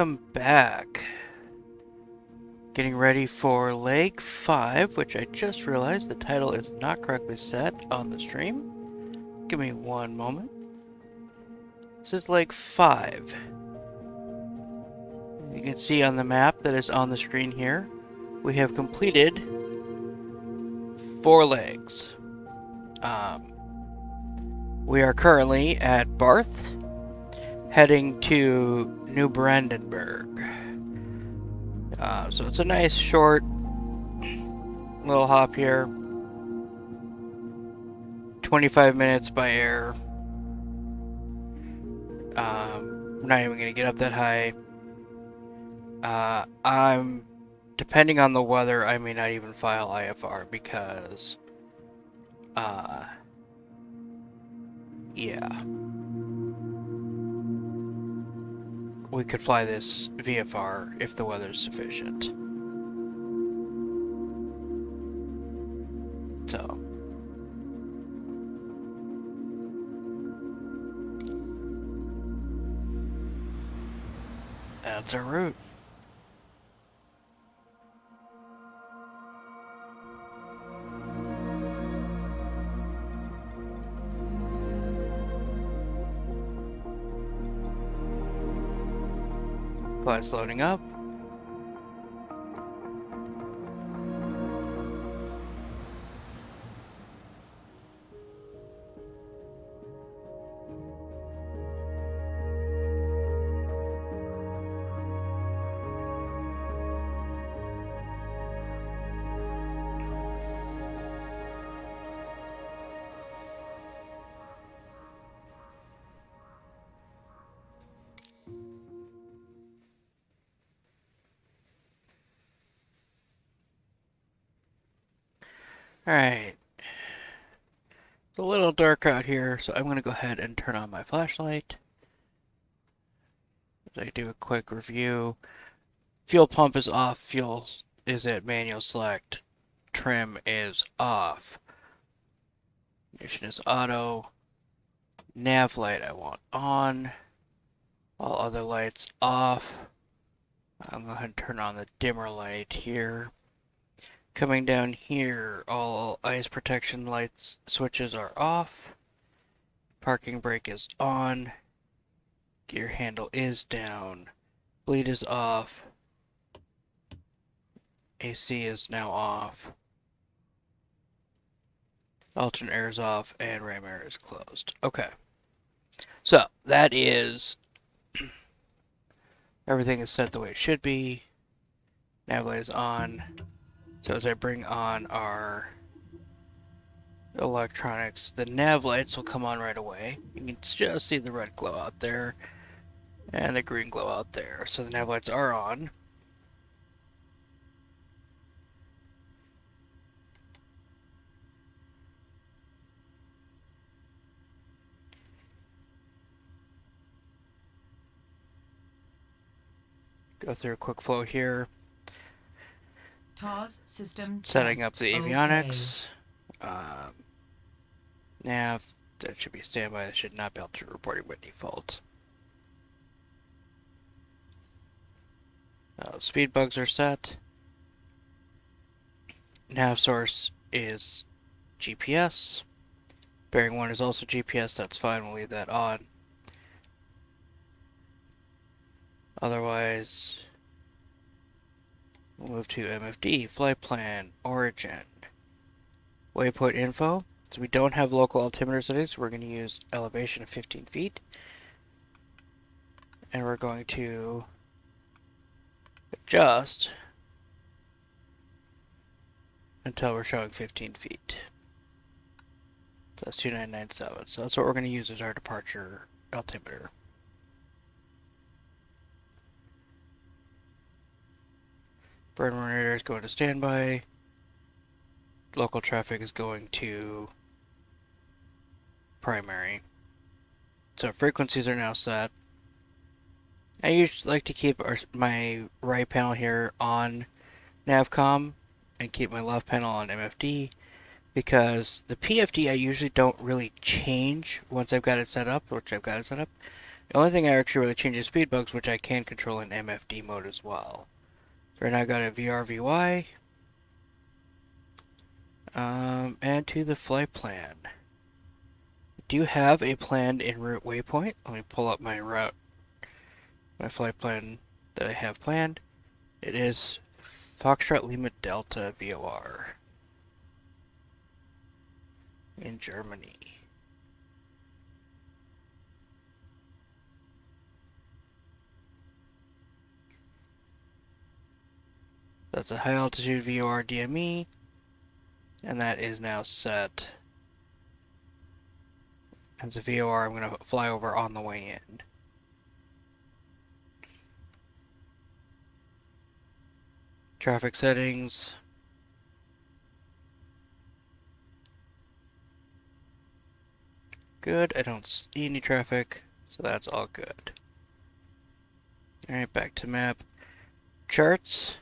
I'm back. Getting ready for leg 5, which I just realized the title is not correctly set on the stream. Give me one moment. This is leg 5. You can see on the map that is on the screen here, we have completed 4 legs. We are currently at Barth, heading to New Brandenburg. So it's a nice short little hop here. 25 minutes by air. I'm not even going to get up that high. Depending on the weather, I may not even file IFR because, yeah. We could fly this VFR if the weather's sufficient. So. That's our route. Flight's loading up. Alright. It's a little dark out here, so I'm going to go ahead and turn on my flashlight. As I do a quick review. Fuel pump is off, fuel is at manual select, trim is off. Ignition is auto. Nav light I want on. All other lights off. I'm going to go ahead and turn on the dimmer light here. Coming down here, all ice protection lights switches are off. Parking brake is on. Gear handle is down. Bleed is off. AC is now off. Alternate air is off and ram air is closed. Okay. So that is everything is set the way it should be. Nav light is on. So as I bring on our electronics, the nav lights will come on right away. You can just see the red glow out there and the green glow out there. So the nav lights are on. Go through a quick flow here. TOS system setting up the avionics. Okay. Nav, that should be standby. That should not be altitude reporting by default. Speed bugs are set. Nav source is GPS. Bearing 1 is also GPS. That's fine. We'll leave that on. Otherwise, we'll move to MFD, flight plan, origin, waypoint info. So we don't have local altimeter settings, so we're going to use elevation of 15 feet. And we're going to adjust until we're showing 15 feet. So that's 2997. So that's what we're going to use as our departure altimeter. Burn radar is going to standby. Local traffic is going to primary. So frequencies are now set. I usually like to keep my right panel here on Navcom and keep my left panel on MFD because the PFD I usually don't really change once I've got it set up, which I've got it set up, The only thing I actually really change is speed bugs, which I can control in MFD mode as well. So right now I got a VRVY. Add to the flight plan. Do you have a planned en route waypoint? Let me pull up my route, my flight plan that I have planned. It is Foxtrot Lima Delta VOR in Germany. That's a high altitude VOR DME, and that is now set. As a VOR, I'm going to fly over on the way in. Traffic settings. Good, I don't see any traffic, so that's all good. Alright, back to map. Charts.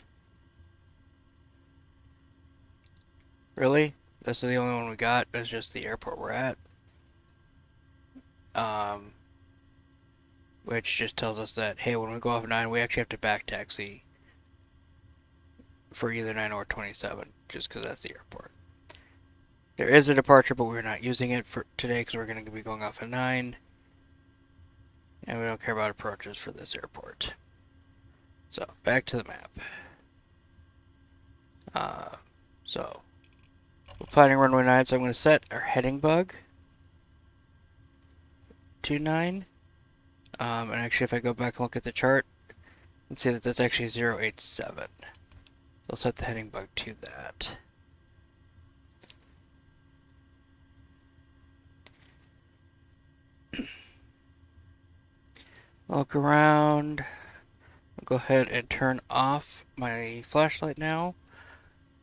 Really? This is the only one we got. It's just the airport we're at. Which just tells us that, hey, when we go off 9, we actually have to back taxi for either 9 or 27, just because that's the airport. There is a departure, but we're not using it for today because we're going to be going off at 9. And we don't care about approaches for this airport. So, back to the map. So, we're planning runway 9, so I'm going to set our heading bug to 9. And actually, if I go back and look at the chart, you can see that that's actually 087. So I'll set the heading bug to that. Look around. I'll go ahead and turn off my flashlight now,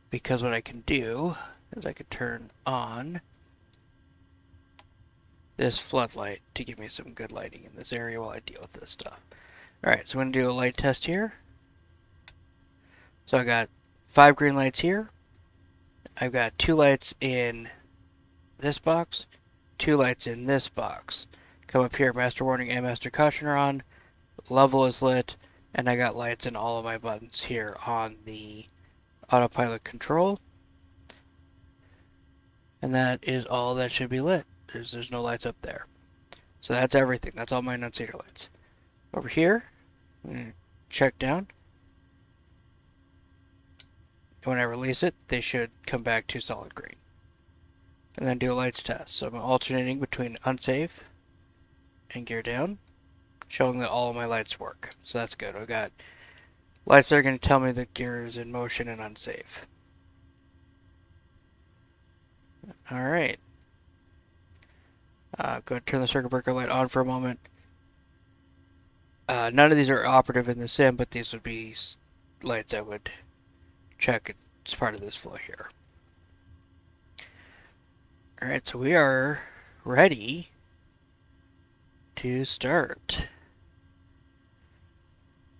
because what I can do is I can turn on this floodlight to give me some good lighting in this area while I deal with this stuff. Alright, so I'm going to do a light test here. So I got 5 green lights here. I've got 2 lights in this box, 2 lights in this box. Come up here, master warning and master caution are on. Level is lit, and I got lights in all of my buttons here on the autopilot control. And that is all that should be lit. There's no lights up there. So that's everything. That's all my annunciator lights. Over here, check down. When I release it, they should come back to solid green. And then do a lights test. So I'm alternating between unsafe and gear down, showing that all of my lights work. So that's good. I've got lights that are going to tell me the gear is in motion and unsafe. Alright. Go ahead and turn the circuit breaker light on for a moment. None of these are operative in the sim, but these would be lights I would check as part of this flow here. Alright, so we are ready to start.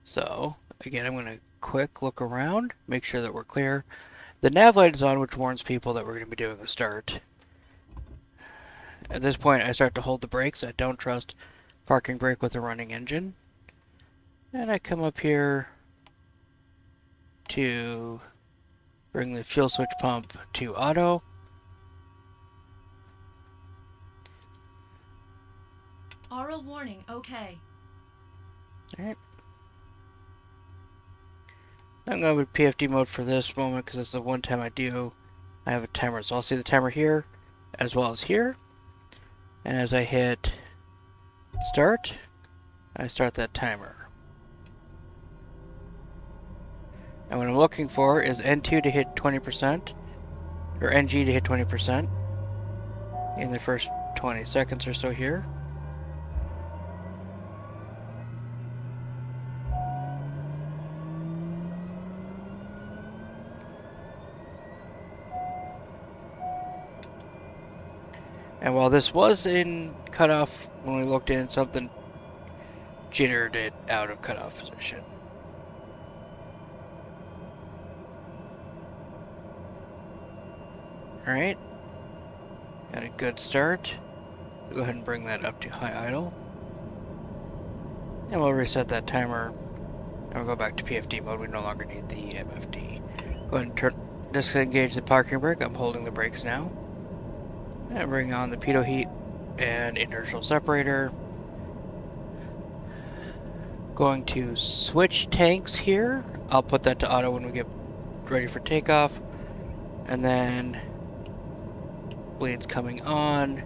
So, again, I'm going to quick look around, make sure that we're clear. The nav light is on, which warns people that we're going to be doing a start. At this point, I start to hold the brakes. I don't trust parking brake with a running engine. And I come up here to bring the fuel switch pump to auto. Aural warning, okay. Alright. I'm going with PFD mode for this moment because it's the one time I have a timer. So I'll see the timer here as well as here. And as I hit start, I start that timer. And what I'm looking for is N2 to hit 20%, or NG to hit 20% in the first 20 seconds or so here. And while this was in cutoff, when we looked in, something jittered it out of cutoff position. Alright. Got a good start. Go ahead and bring that up to high idle. And we'll reset that timer. And we'll go back to PFD mode. We no longer need the MFD. Go ahead and disengage the parking brake. I'm holding the brakes now. And bring on the pitot heat and inertial separator. Going to switch tanks here. I'll put that to auto when we get ready for takeoff. And then bleeds coming on.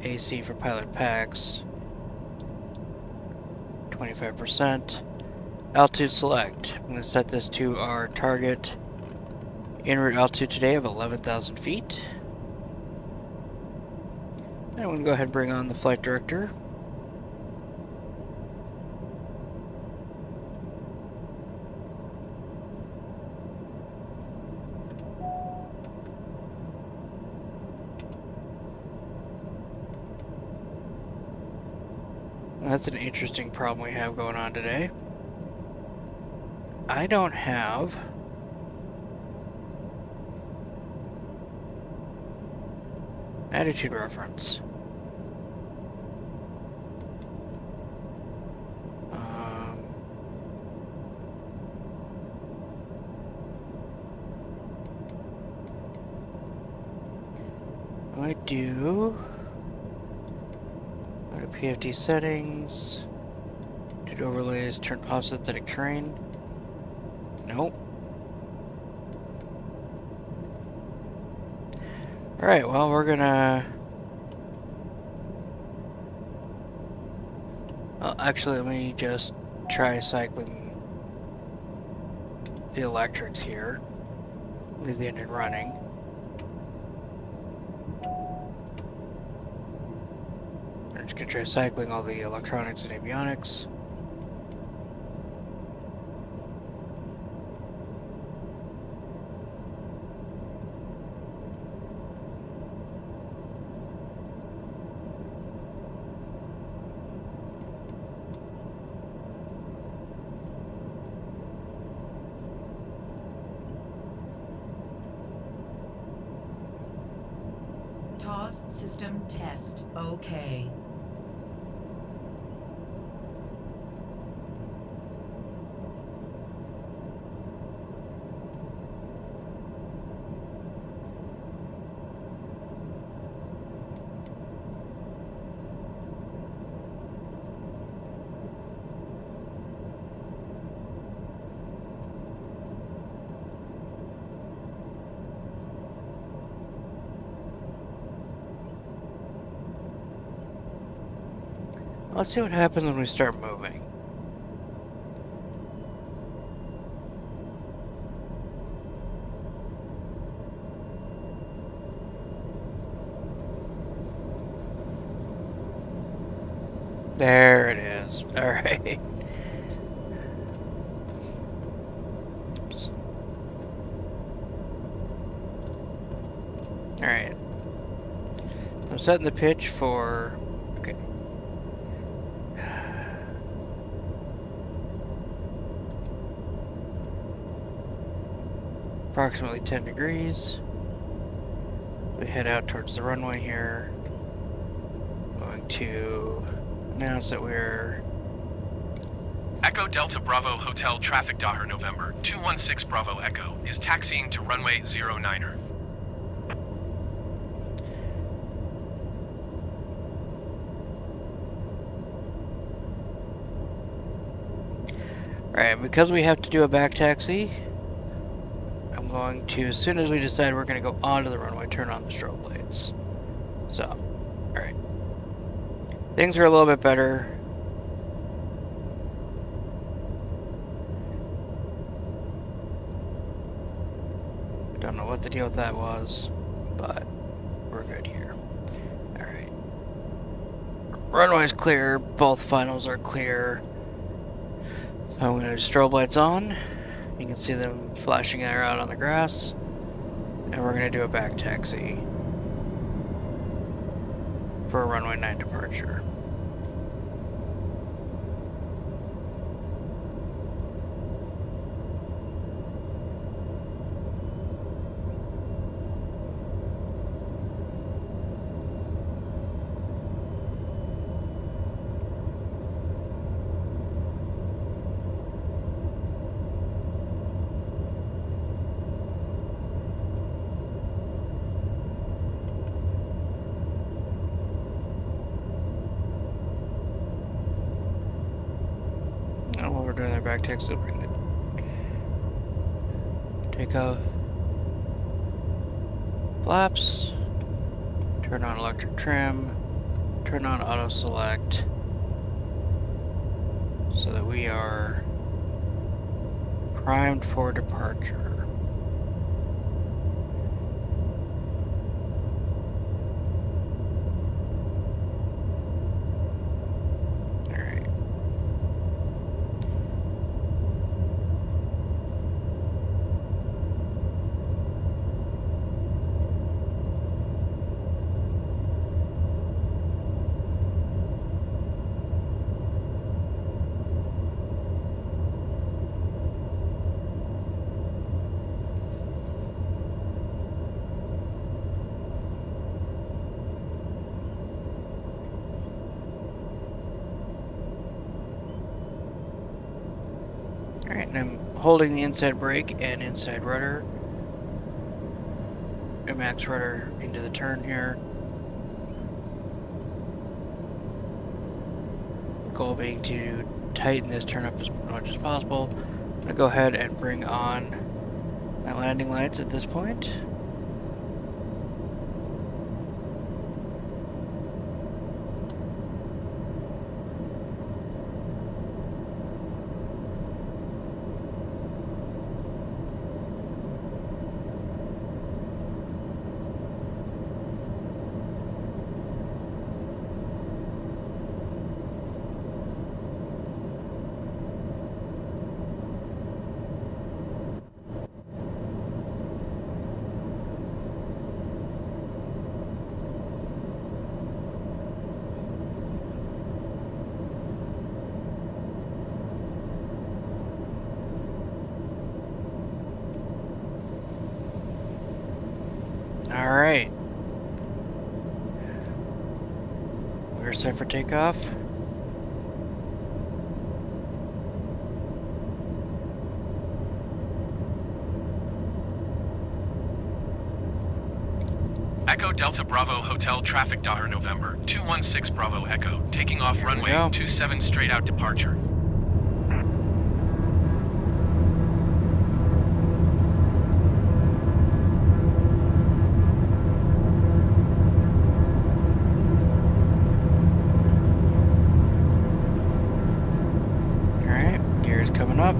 AC for pilot packs. 25%. Altitude select. I'm going to set this to our target en route altitude today of 11,000 feet. And I'm going to go ahead and bring on the flight director. That's an interesting problem we have going on today. I don't have attitude reference. I do. Go to PFD settings. Do overlays. Turn off synthetic terrain. Nope. Alright, well, we're gonna... Well, actually, let me just try cycling the electrics here. Leave the engine running. I'm just gonna try cycling all the electronics and avionics. TOS system test. Okay. Let's see what happens when we start moving. There it is. Alright. Alright. I'm setting the pitch for... Okay. Approximately 10 degrees. We head out towards the runway here. Going to announce that we're... Echo Delta Bravo Hotel Traffic Daher November 216 Bravo Echo is taxiing to runway 09er. Alright, because we have to do a back taxi, I'm going to, as soon as we decide we're going to go onto the runway, turn on the strobe lights. So, alright. Things are a little bit better. Don't know what the deal with that was, but we're good here. Alright. Runway's clear, both finals are clear. I'm going to strobe lights on. You can see them flashing there out on the grass. And we're going to do a back taxi for a runway 9 departure. back text will bring it. Takeoff. Flaps. Turn on electric trim. Turn on auto select. So that we are primed for departure. Alright, and I'm holding the inside brake and inside rudder. A max rudder into the turn here. The goal being to tighten this turn up as much as possible. I'm going to go ahead and bring on my landing lights at this point. Alright. We're set for takeoff. Echo Delta Bravo Hotel Traffic Daher November 216 Bravo Echo, taking off Here we runway go. 27 straight out departure. Alright, gears coming up.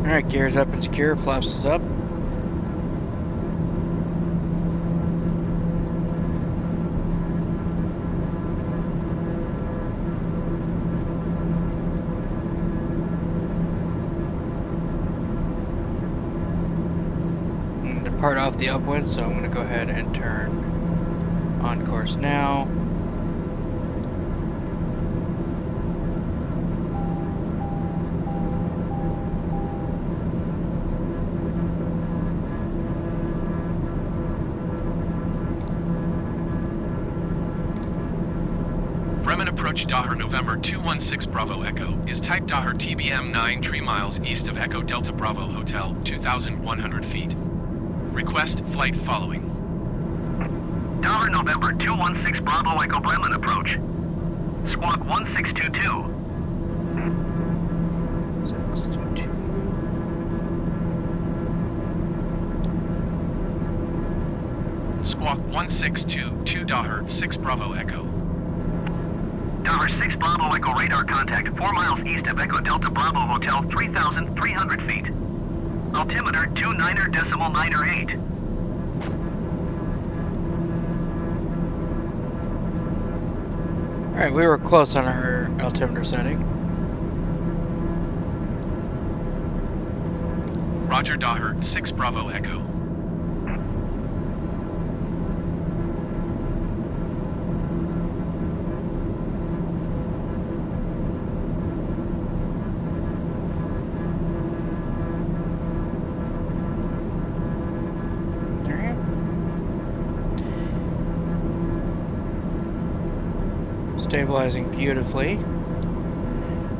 Alright, gears up and secure, flaps is up. I'm going to depart off the upwind, so I'm going to go ahead and turn on course now. Bremen approach Daher November 216 Bravo Echo is type Daher TBM 9 3 miles east of Echo Delta Bravo Hotel 2,100 feet. Request flight following. Daher November 216 Bravo Echo Bremen approach. Squawk 1622. Squawk 1622 Daher 6 Bravo Echo. Daher 6 Bravo Echo radar contact 4 miles east of Echo Delta Bravo Hotel 3,300 feet. Altimeter 29.908. Alright, we were close on our altimeter setting. Roger Daher 6 Bravo Echo. stabilizing beautifully.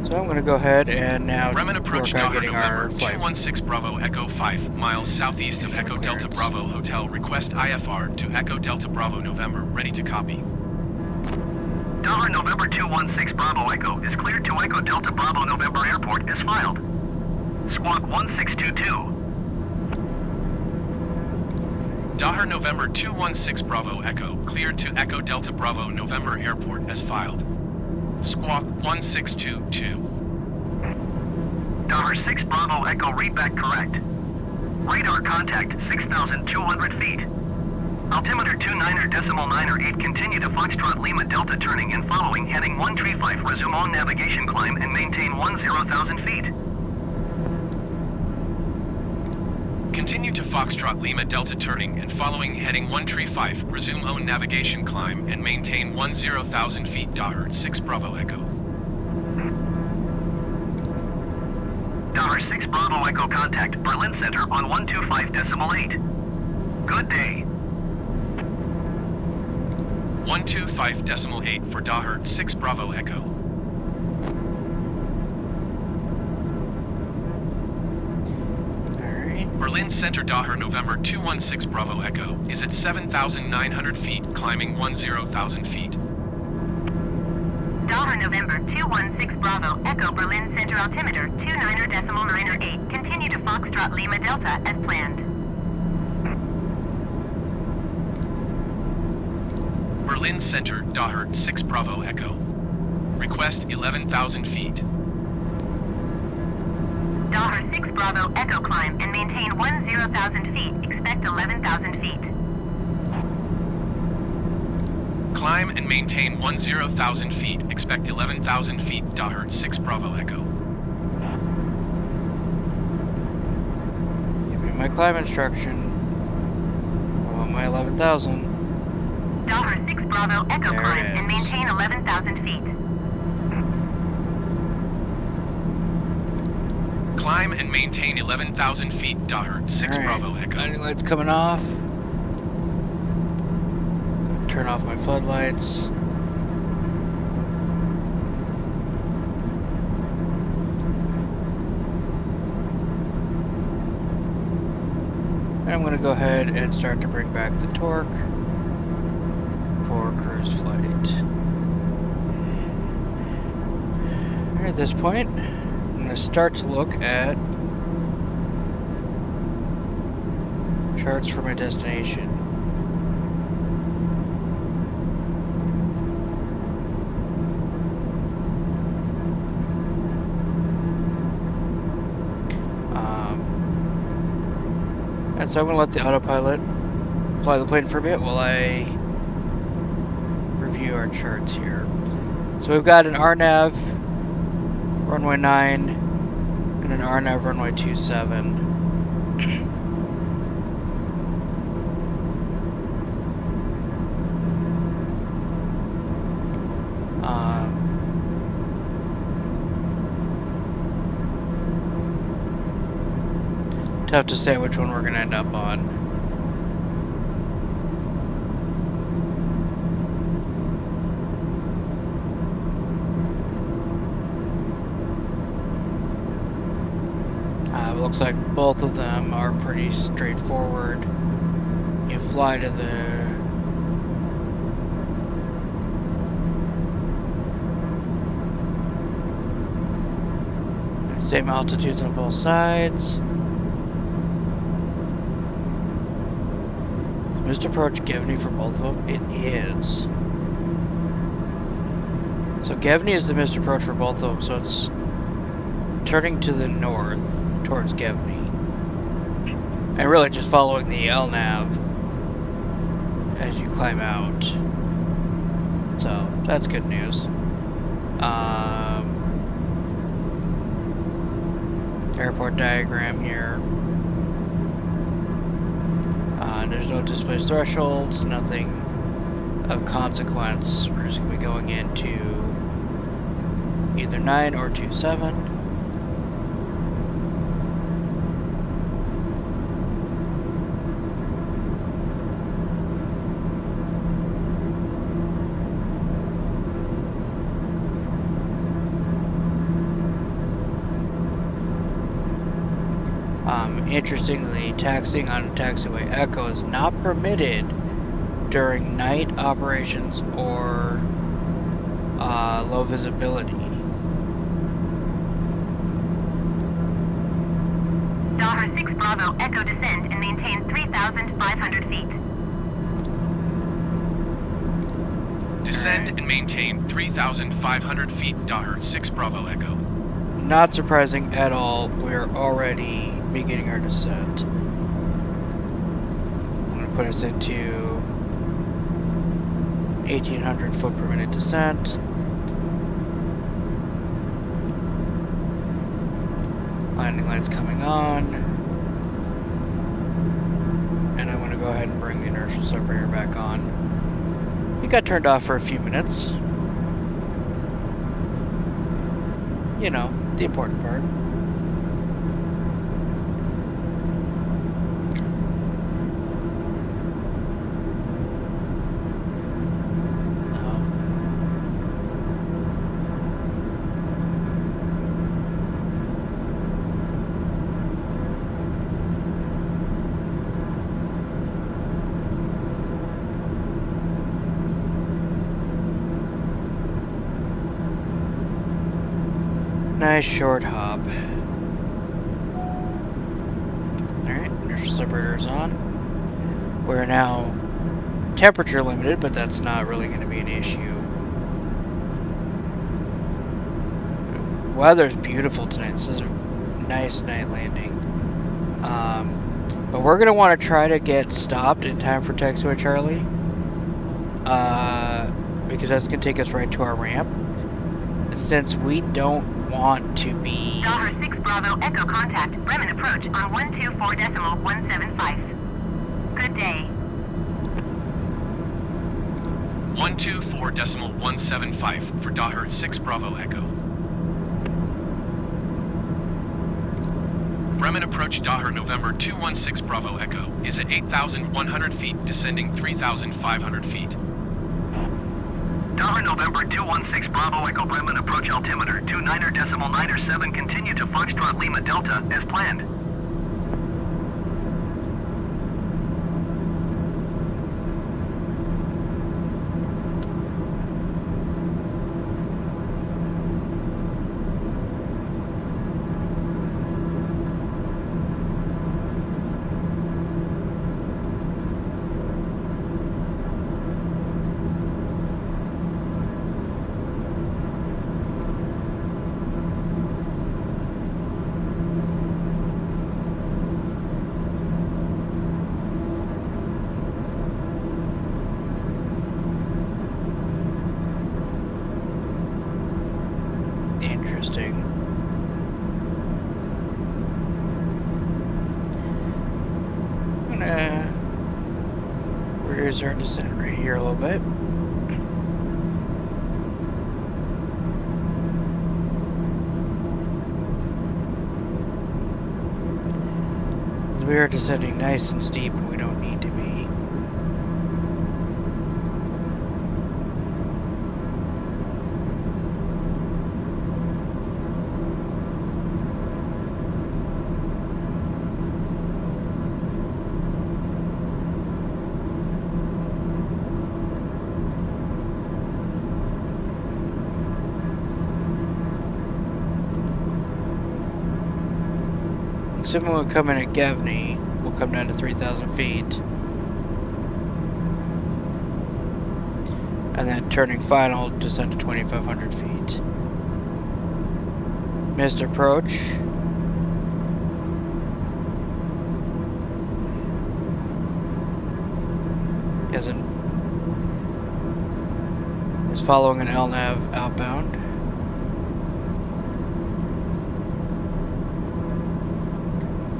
So I'm going to go ahead and now Bremen approach work on Daher getting November our flight. 216 Bravo Echo 5 miles southeast of Instrument Echo Delta clearance. Bravo Hotel. Request IFR to Echo Delta Bravo November. Ready to copy. Daher November 216 Bravo Echo is cleared to Echo Delta Bravo November Airport as filed. Squawk 1622. Daher November 216 Bravo Echo cleared to Echo Delta Bravo November Airport as filed. Squawk 1622. Daher 6 Bravo Echo readback correct. Radar contact 6,200 feet. Altimeter 29.908 continue to Foxtrot Lima Delta turning and following heading 135 resume on navigation climb and maintain 10,000 feet. Continue to Foxtrot Lima Delta turning and following heading 135 resume on navigation climb and maintain 10,000 feet. Daher 6 Bravo Echo. Daher 6 Bravo Echo contact Berlin Center on 125.8. Good day. 125.8 for Daher 6 Bravo Echo. Berlin Center Daher November 216 Bravo Echo is at 7,900 feet, climbing 10,000 feet. Daher November 216 Bravo Echo Berlin Center altimeter 29.908. Continue to Foxtrot Lima Delta as planned. Berlin Center Daher 6 Bravo Echo. Request 11,000 feet. Daher 6 Bravo Echo climb and maintain 10,000 feet. Expect 11,000 feet. Climb and maintain 10,000 feet. Expect 11,000 feet. Daher 6 Bravo Echo. Give me my climb instruction. I want my 11,000. Daher 6 Bravo Echo There it climb and is. maintain 11,000 feet. Climb and maintain 11,000 feet. Daher 6 Alright, Bravo Echo. guiding lights coming off. Turn off my floodlights. And I'm going to go ahead and start to bring back the torque for cruise flight. At this point, I'm going to start to look at charts for my destination. And so I'm going to let the autopilot fly the plane for a bit while I review our charts here. So we've got an RNAV runway 9 and an RNAV runway 27. Tough to say which one we're going to end up on. Looks like both of them are pretty straightforward. You fly to the same altitudes on both sides. Missed approach Gevney for both of them. It is. So Gevney is the missed approach for both of them, so it's turning to the north towards Gevney. And really just following the LNAV as you climb out. So that's good news. Airport diagram here. There's no displaced thresholds, nothing of consequence. We're just going to be going into either 9 or 27. Interestingly, taxiing on taxiway Echo is not permitted during night operations or low visibility. Daher 6 Bravo Echo descend and maintain 3,500 feet. Descend and maintain 3,500 feet, Daher 6 Bravo Echo. Not surprising at all, we're already beginning our descent. I'm going to put us into 1,800 foot per minute descent. Landing lights coming on. And I'm going to go ahead and bring the inertial separator back on. It got turned off for a few minutes. You know, the important part. Nice short hop. Alright, inertial separator's on. We're now temperature limited, but that's not really going to be an issue. Weather's beautiful tonight. This is a nice night landing. But we're going to want to try to get stopped in time for taxiway Charlie. Because that's going to take us right to our ramp. Since we don't want to be... Daher 6 Bravo Echo contact. Bremen approach on 124.175. Good day. 124.175 for Daher 6 Bravo Echo. Bremen approach Daher November 216 Bravo Echo is at 8,100 feet, descending 3,500 feet. Daher November 216 Bravo Echo Bremen approach altimeter 29.907, continue to Foxtrot Lima Delta as planned. Interesting. I'm gonna reduce our descent right here a little bit. We are descending nice and steep and we don't need to be. Assuming we'll come in at Gavney, we'll come down to 3,000 feet. And then turning final, descend to 2,500 feet. Missed approach. Is following an LNAV outbound.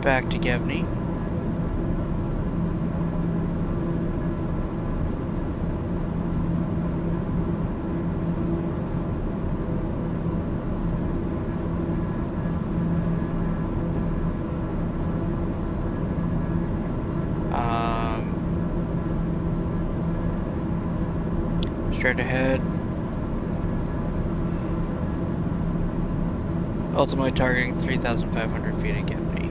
Back to Gavney. Straight ahead. Ultimately targeting 3,500 feet at Gavney.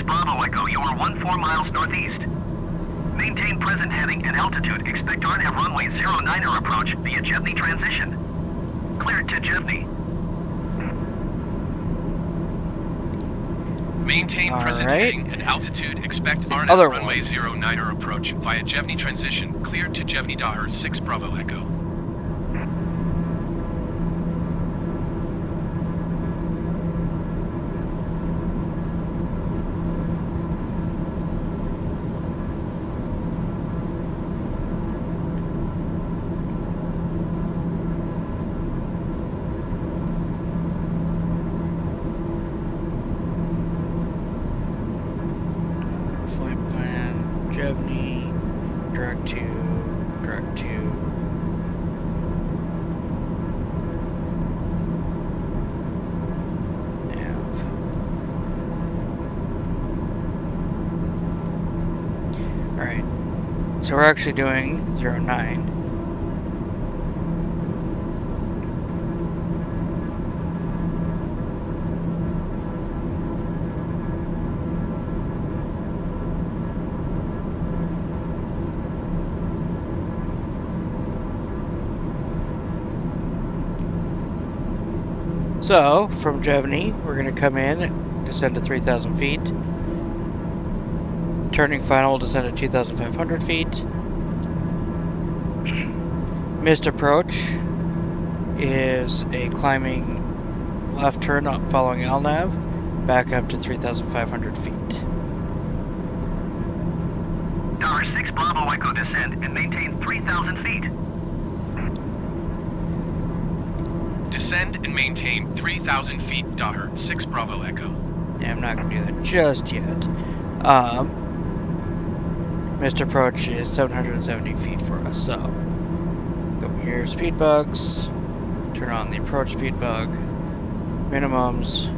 6 Bravo Echo, you are 14 miles northeast. Maintain present heading and altitude. Expect RNAV runway 09er approach via Jevny transition. Cleared to Jevny. Maintain present Alright. heading and altitude. Expect the RNAV other runway one. 09er approach via Jevny transition. Cleared to Jevny Dahar 6 Bravo Echo. Flight plan, Jevny, direct to, nav. Alright, so we're actually doing 09. So, from Jevny, we're going to come in, descend to 3,000 feet. Turning final will descend to 2,500 feet. Missed approach is a climbing left turn up following LNAV, back up to 3,500 feet. Dahar 6 Bravo Echo descend and maintain 3,000 feet. Descend and maintain 3,000 feet, Dahar 6 Bravo Echo. Yeah, I'm not going to do that just yet. Missed approach is 770 feet for us, so go here, speed bugs, turn on the approach speed bug, minimums,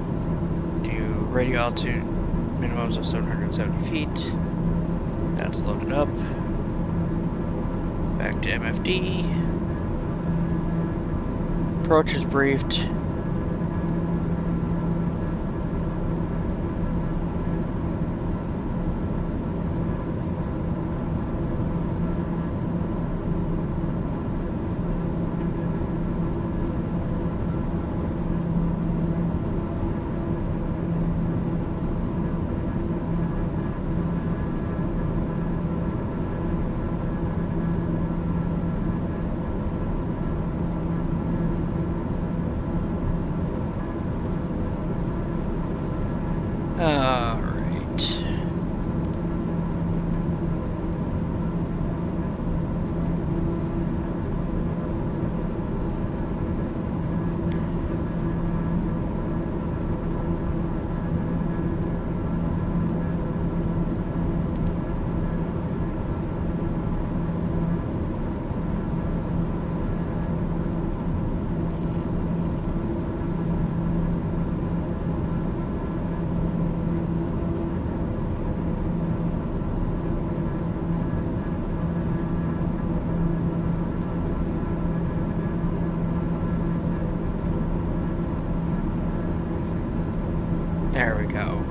do radio altitude minimums of 770 feet. That's loaded up. Back to MFD. Approach is briefed. Alright. There we go.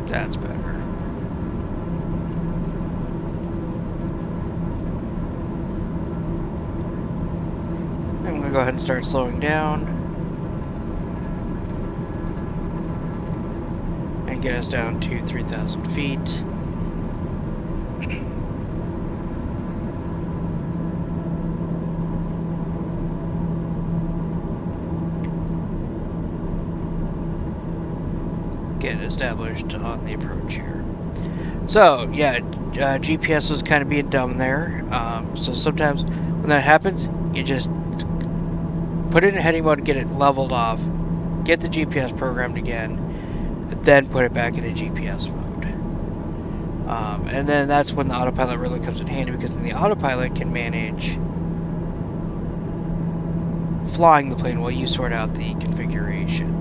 That's better. I'm gonna go ahead and start slowing down and get us down to 3,000 feet. Get established on the approach here. So, yeah, GPS was kind of being dumb there. So sometimes when that happens, you just put it in heading mode, get it leveled off, get the GPS programmed again, then put it back into GPS mode. And then that's when the autopilot really comes in handy, because then the autopilot can manage flying the plane while you sort out the configuration.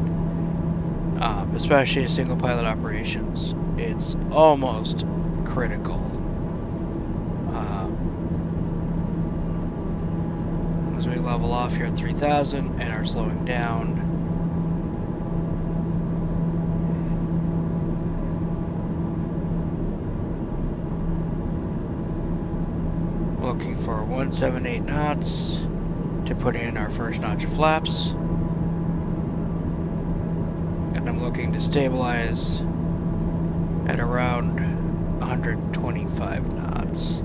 Especially in single pilot operations, it's almost critical. As we level off here at 3,000 and are slowing down. Looking for 178 knots to put in our first notch of flaps. And I'm looking to stabilize at around 125 knots.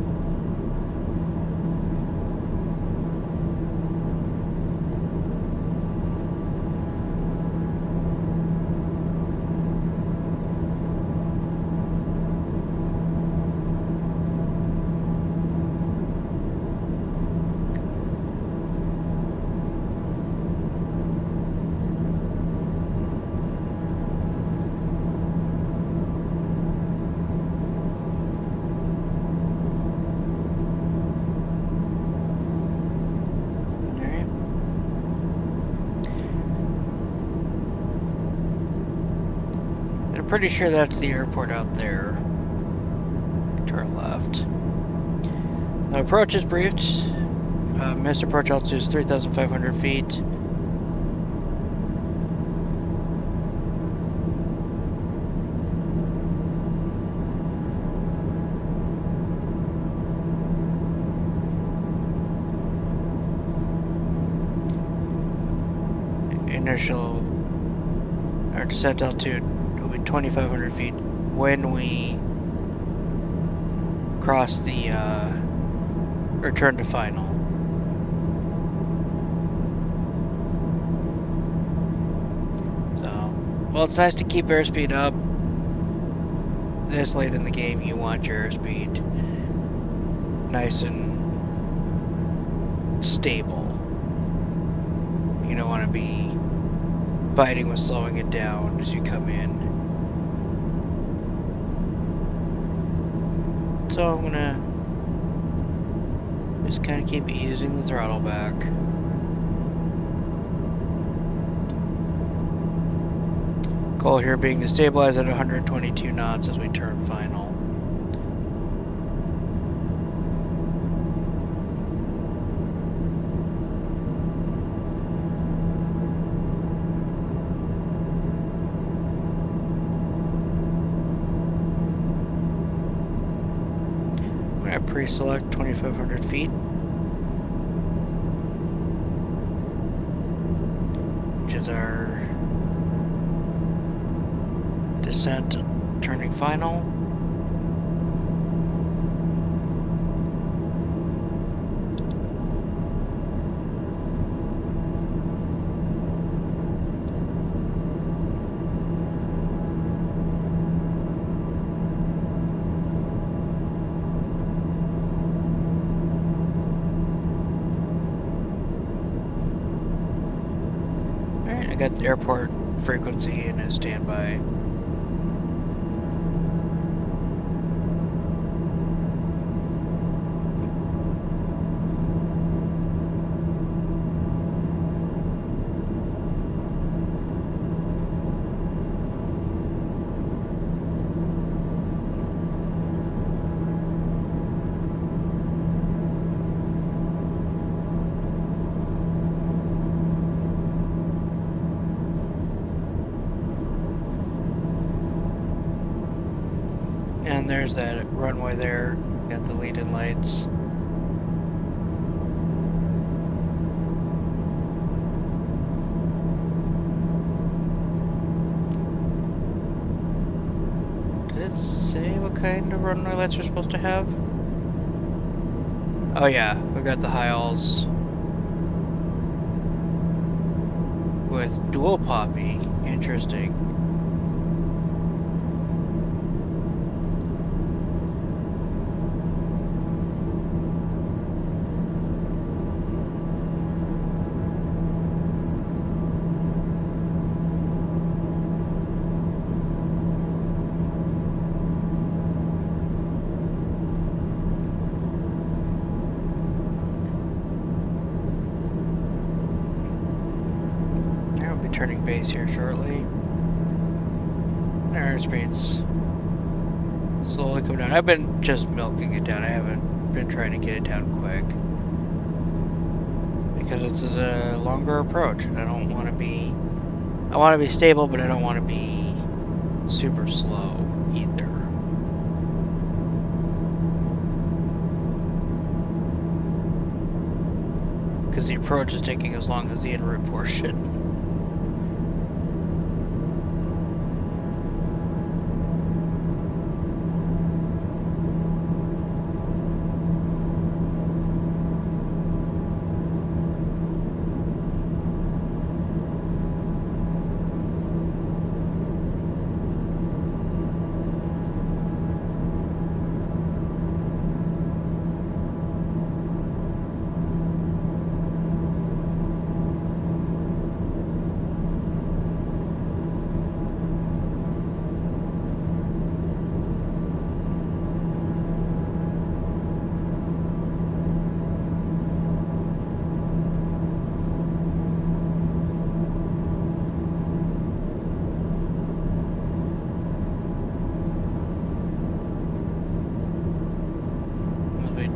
Pretty sure that's the airport out there to our left. The approach is briefed. Missed approach altitude is 3,500 feet. Initial our descent altitude 2,500 feet when we cross the return to final. So, well, it's nice to keep airspeed up. This late in the game, you want your airspeed nice and stable. You don't want to be fighting with slowing it down as you come in. So I'm gonna just kind of keep easing the throttle back. Goal here being to stabilize at 122 knots as we turn final. Pre-select 2,500 feet, which is our descent turning final. Got the airport frequency in a standby. And there's that runway there. Got the lead-in lights. Did it say what kind of runway lights we're supposed to have? Oh yeah, we got the high alls with dual poppy. Interesting. Turning base here shortly. Our airspeed's slowly coming down. I've been just milking it down. I haven't been trying to get it down quick because this is a longer approach, and I don't want to be. I want to be stable, but I don't want to be super slow either. because the approach is taking as long as the en route portion.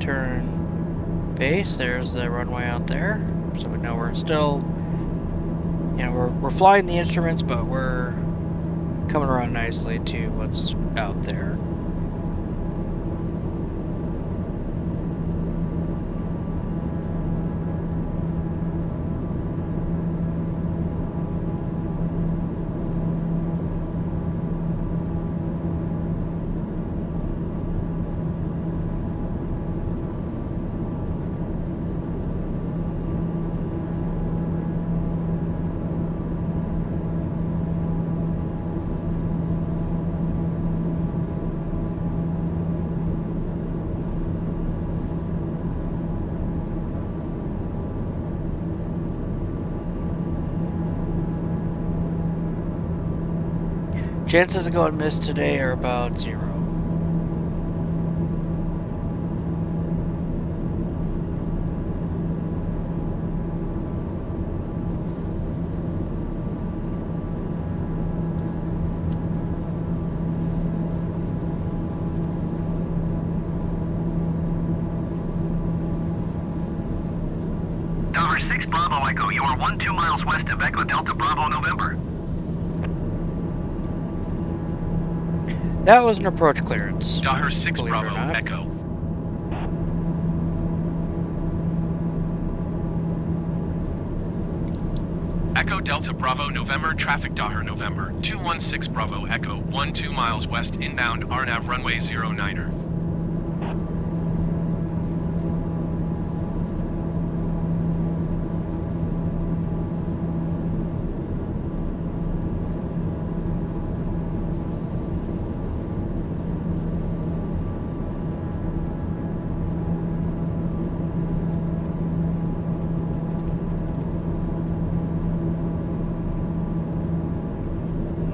Turn base, there's the runway out there. So we know we're still, you know, we're flying the instruments, but we're coming around nicely to what's out there. Chances of going missed today are about 0. Tower 6 Bravo Echo, you are 12 miles west of Echo Delta Bravo November. That was an approach clearance. Daher 6 believe it or Bravo not. Echo. Echo Delta Bravo November, traffic Daher November, 216 Bravo Echo, 12 miles west inbound RNAV runway 09er.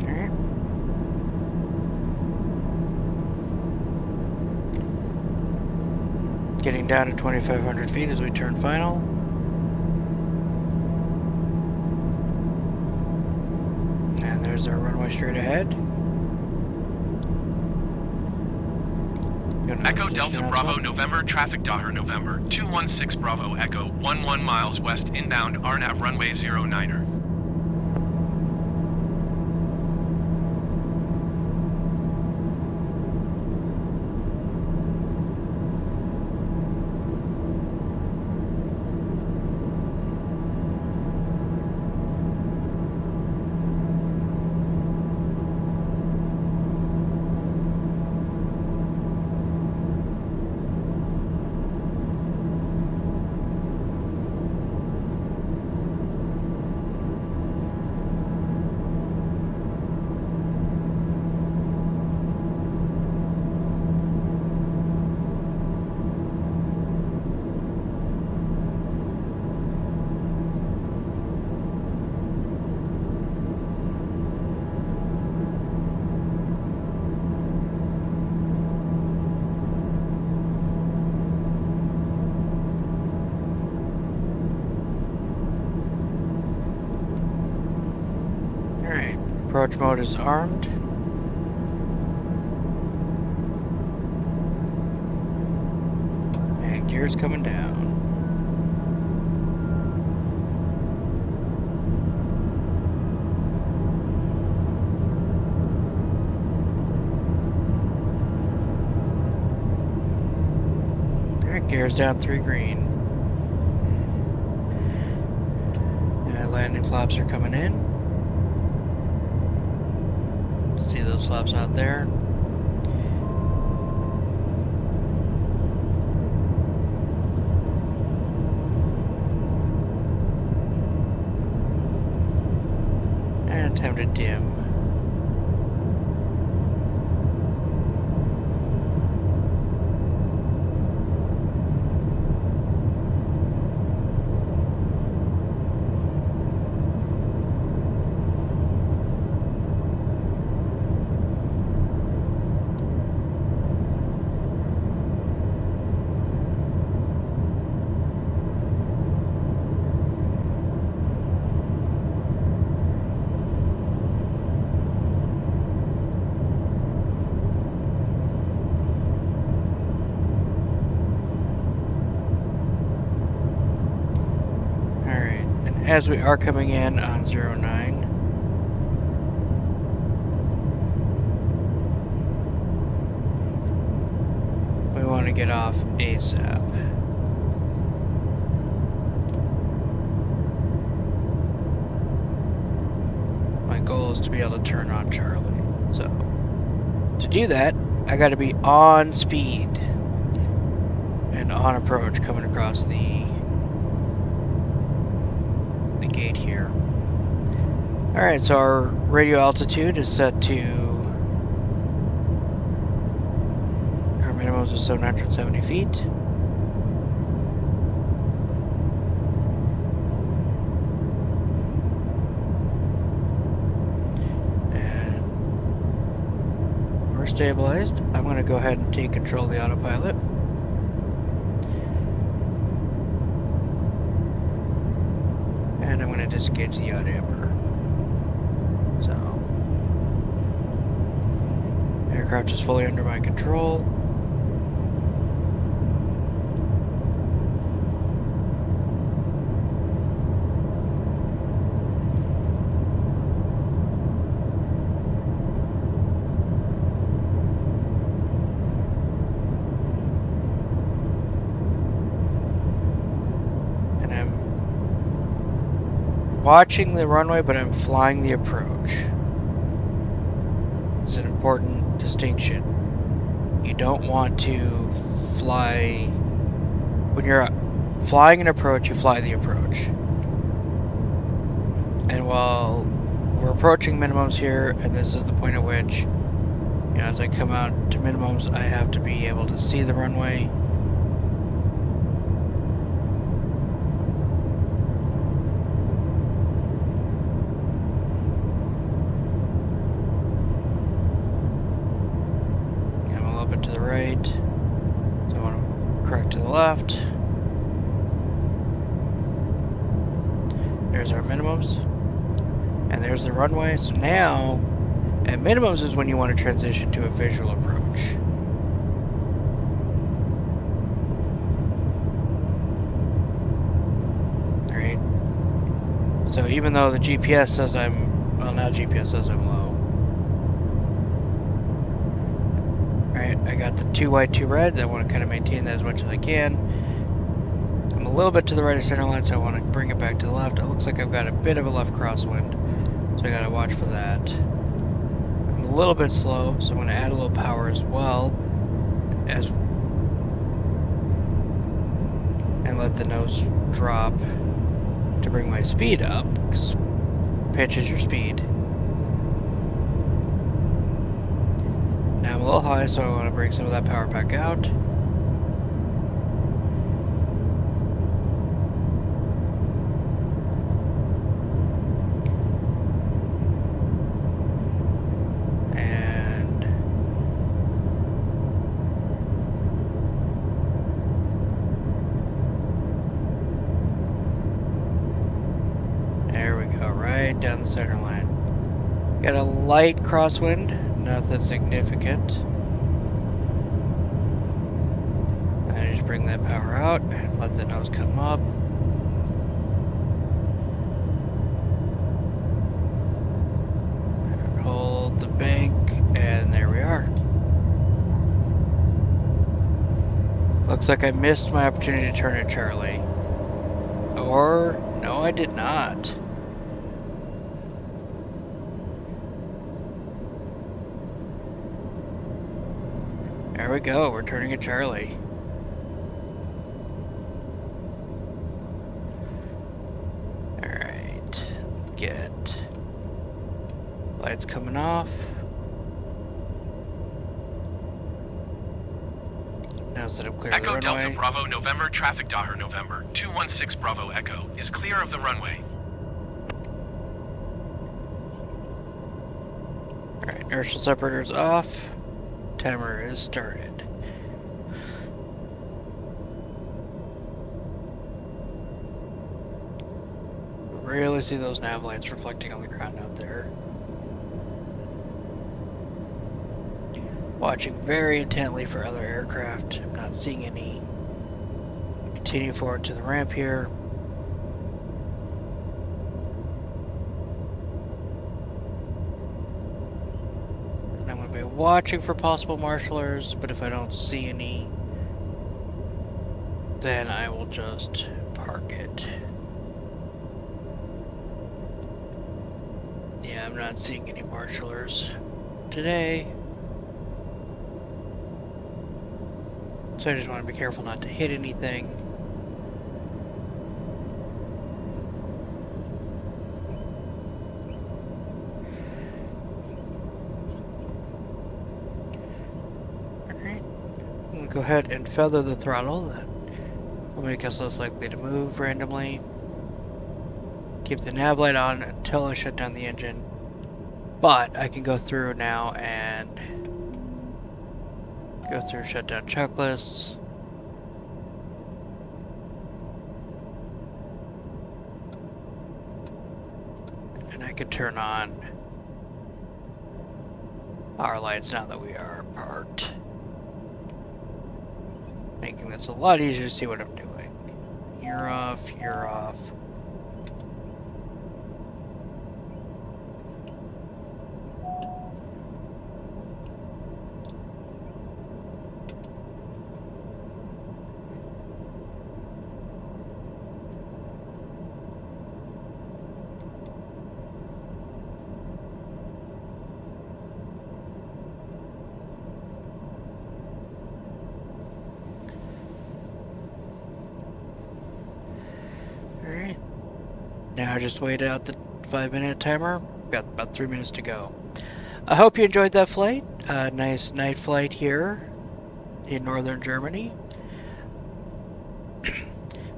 Alright. Getting down to 2,500 feet as we turn final. And there's our runway straight ahead. Echo Delta Bravo November, traffic Daher November, 216 Bravo Echo, 11 miles west inbound RNAV runway 09er. Alright, approach mode is armed. And gear's coming down. Alright, gear's down 3 green. landing flaps are coming in. See those flaps out there? And time to dim. As we are coming in on 09. We want to get off ASAP. My goal is to be able to turn on Charlie. So, to do that, I got to be on speed and on approach coming across the gate here. Alright, so our radio altitude is set to our minimums of 770 feet. And we're stabilized. I'm going to go ahead and take control of the autopilot. And I'm going to disengage the yaw damper. So, aircraft is fully under my control. Watching the runway, but I'm flying the approach. It's an important distinction. You don't want to fly... When you're flying an approach, you fly the approach. And while we're approaching minimums here, and this is the point at which, you know, as I come out to minimums, I have to be able to see the runway. To the right, so I want to correct to the left. There's our minimums, and there's the runway. So now, at minimums is when you want to transition to a visual approach. Alright, so even though the GPS says I'm, well, now GPS says I'm low. Alright, I got the 2 white, 2 red. I want to kind of maintain that as much as I can. I'm a little bit to the right of center line, so I want to bring it back to the left. It looks like I've got a bit of a left crosswind, so I got to watch for that. I'm a little bit slow, so I'm going to add a little power as well, and let the nose drop to bring my speed up, because pitch is your speed. Now I'm a little high, so I want to bring some of that power back out. And there we go, right down the center line. Got a light crosswind. Nothing significant. And I just bring that power out and let the nose come up. And hold the bank, and there we are. Looks like I missed my opportunity to turn at Charlie. Or, no, I did not. There we go, we're turning at Charlie. Alright. Get lights coming off. Now set up clear of the Echo Delta runway. Bravo November, traffic Daher November, 216 Bravo Echo is clear of the runway. Alright, inertial separator's off. Timer is started. Really see those nav lights reflecting on the ground out there. Watching very intently for other aircraft. I'm not seeing any. Continue forward to the ramp here. And I'm going to be watching for possible marshalers, but if I don't see any, then I will just park it. Yeah, I'm not seeing any marshalers today. So I just want to be careful not to hit anything. Alright. I'm going to go ahead and feather the throttle. That will make us less likely to move randomly. Keep the nav light on until I shut down the engine. But I can go through now and go through shutdown checklists. And I can turn on our lights now that we are parked. Making this a lot easier to see what I'm doing. You're off, you're off. Alright. Now just wait out the 5-minute timer. Got about 3 minutes to go. I hope you enjoyed that flight. Nice night flight here in northern Germany.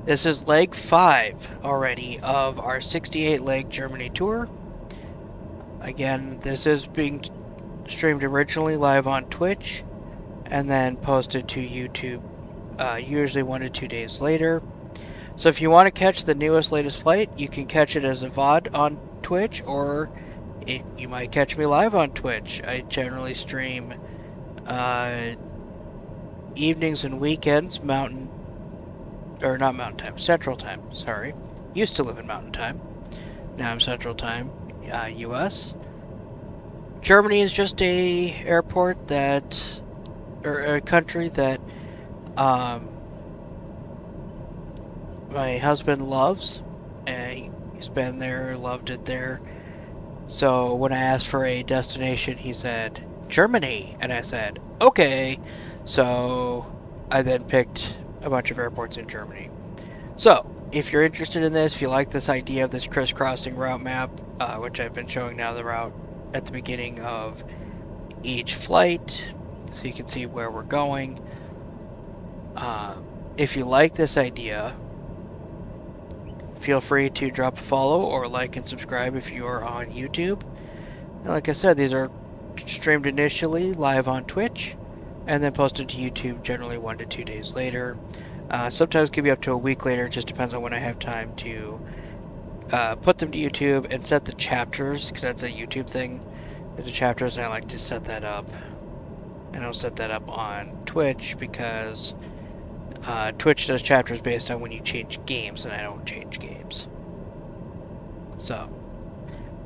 This is leg 5 already of our 68-leg Germany tour. Again, this is being streamed originally live on Twitch and then posted to YouTube usually 1 to 2 days later. So if you want to catch the newest, latest flight, you can catch it as a VOD on Twitch, or you might catch me live on Twitch. I generally stream evenings and weekends, Central Time, sorry. Used to live in Mountain Time. Now I'm Central Time, US. Germany is just a airport that, or a country that, my husband loves. He's been there, loved it there. So when I asked for a destination, he said, Germany. And I said, okay. So I then picked a bunch of airports in Germany. So if you're interested in this, if you like this idea of this crisscrossing route map, which I've been showing now the route at the beginning of each flight, so you can see where we're going. If you like this idea, feel free to drop a follow or like and subscribe if you are on YouTube. And like I said, these are streamed initially live on Twitch and then posted to YouTube generally 1 to 2 days later. Sometimes it can be up to a week later. It just depends on when I have time to put them to YouTube and set the chapters, because that's a YouTube thing. There's the chapters, and I like to set that up. And I'll set that up on Twitch because Twitch does chapters based on when you change games, and I don't change games. So,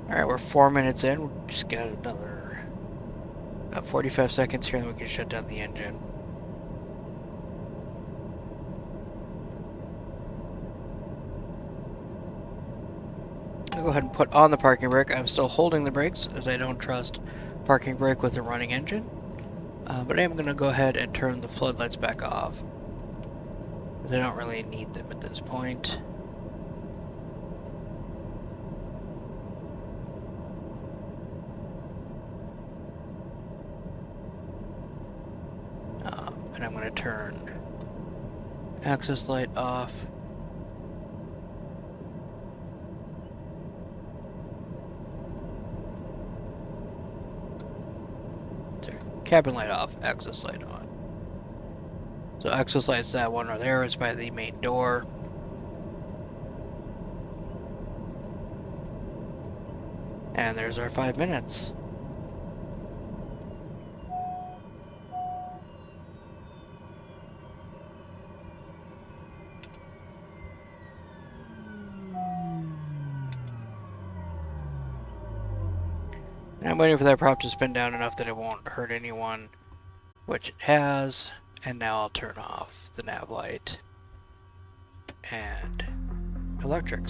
alright, we're 4 minutes in. We've just got another 45 seconds here, and then we can shut down the engine. I'll go ahead and put on the parking brake. I'm still holding the brakes, as I don't trust parking brake with a running engine. But I am going to go ahead and turn the floodlights back off. I don't really need them at this point. And I'm going to turn access light off. Cabin light off, access light on. So access light's that one right there. It's by the main door. And there's our 5 minutes. And I'm waiting for that prop to spin down enough that it won't hurt anyone, which it has. And now I'll turn off the nav light and electrics.